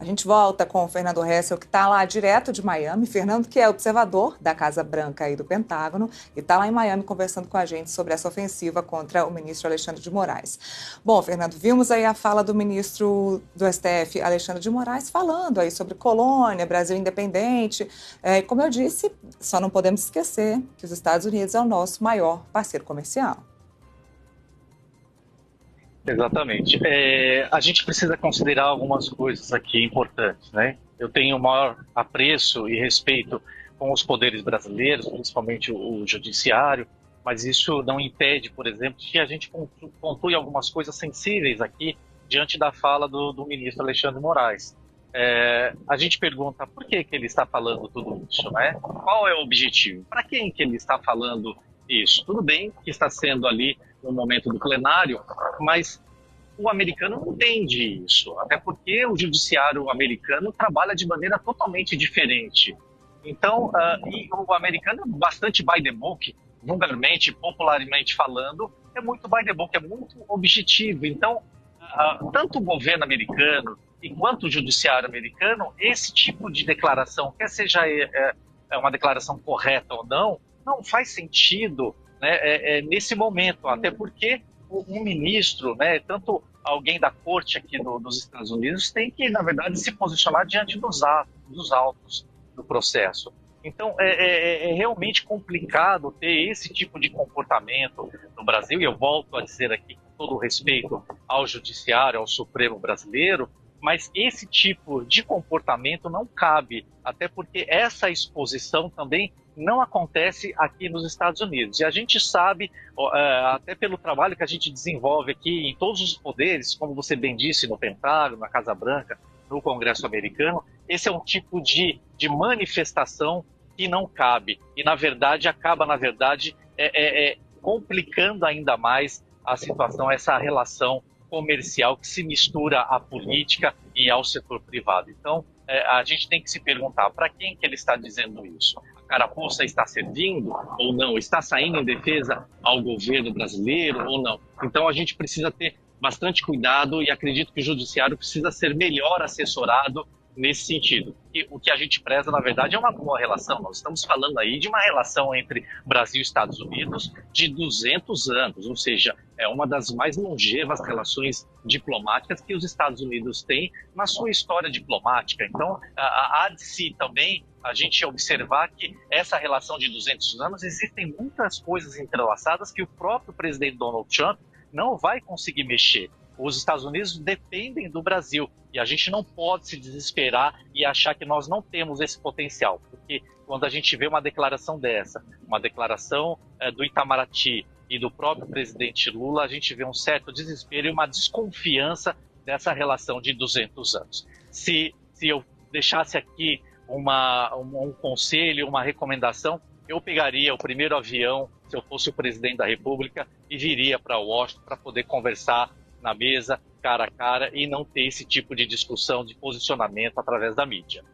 A gente volta com o Fernando Hessel, que está lá direto de Miami. Fernando, que é observador da Casa Branca e do Pentágono, e está lá em Miami conversando com a gente sobre essa ofensiva contra o ministro Alexandre de Moraes. Bom, Fernando, vimos aí a fala do ministro do STF, Alexandre de Moraes, falando aí sobre colônia, Brasil independente. Como eu disse, só não podemos esquecer que os Estados Unidos é o nosso maior parceiro comercial. Exatamente. A gente precisa considerar algumas coisas aqui importantes, né? Eu tenho o maior apreço e respeito com os poderes brasileiros, principalmente o judiciário, mas isso não impede, por exemplo, que a gente pontue algumas coisas sensíveis aqui diante da fala do ministro Alexandre de Moraes. A gente pergunta por que ele está falando tudo isso, né? Qual é o objetivo? Para quem que ele está falando isso? Tudo bem que está sendo ali no momento do plenário, mas o americano não entende isso, até porque o judiciário americano trabalha de maneira totalmente diferente. Então, e o americano é bastante by the book, vulgarmente, popularmente falando, é muito by the book, é muito objetivo. Então, tanto o governo americano quanto o judiciário americano, esse tipo de declaração, quer seja uma declaração correta ou não, não faz sentido, né, nesse momento, até porque um ministro, né, tanto alguém da corte aqui dos Estados Unidos, tem que, na verdade, se posicionar diante dos autos do processo. Então, é realmente complicado ter esse tipo de comportamento no Brasil, e eu volto a dizer aqui, com todo o respeito ao judiciário, ao Supremo brasileiro, mas esse tipo de comportamento não cabe, até porque essa exposição também não acontece aqui nos Estados Unidos. E a gente sabe, até pelo trabalho que a gente desenvolve aqui em todos os poderes, como você bem disse, no Pentágono, na Casa Branca, no Congresso americano, esse é um tipo de manifestação que não cabe. E, na verdade, acaba, complicando ainda mais a situação, essa relação comercial que se mistura à política e ao setor privado. Então, a gente tem que se perguntar para quem que ele está dizendo isso. A carapuça está servindo ou não? Está saindo em defesa ao governo brasileiro ou não? Então, a gente precisa ter bastante cuidado e acredito que o judiciário precisa ser melhor assessorado nesse sentido. E o que a gente preza, na verdade, é uma boa relação. Nós estamos falando aí de uma relação entre Brasil e Estados Unidos de 200 anos, ou seja, é uma das mais longevas relações diplomáticas que os Estados Unidos têm na sua história diplomática. Então, há de si também a gente observar que essa relação de 200 anos existem muitas coisas entrelaçadas que o próprio presidente Donald Trump não vai conseguir mexer. Os Estados Unidos dependem do Brasil e a gente não pode se desesperar e achar que nós não temos esse potencial, porque quando a gente vê uma declaração dessa, uma declaração do Itamaraty e do próprio presidente Lula, a gente vê um certo desespero e uma desconfiança dessa relação de 200 anos. Se eu deixasse aqui um conselho, uma recomendação, eu pegaria o primeiro avião, se eu fosse o presidente da República, e viria para Washington para poder conversar na mesa, cara a cara, e não ter esse tipo de discussão, de posicionamento através da mídia.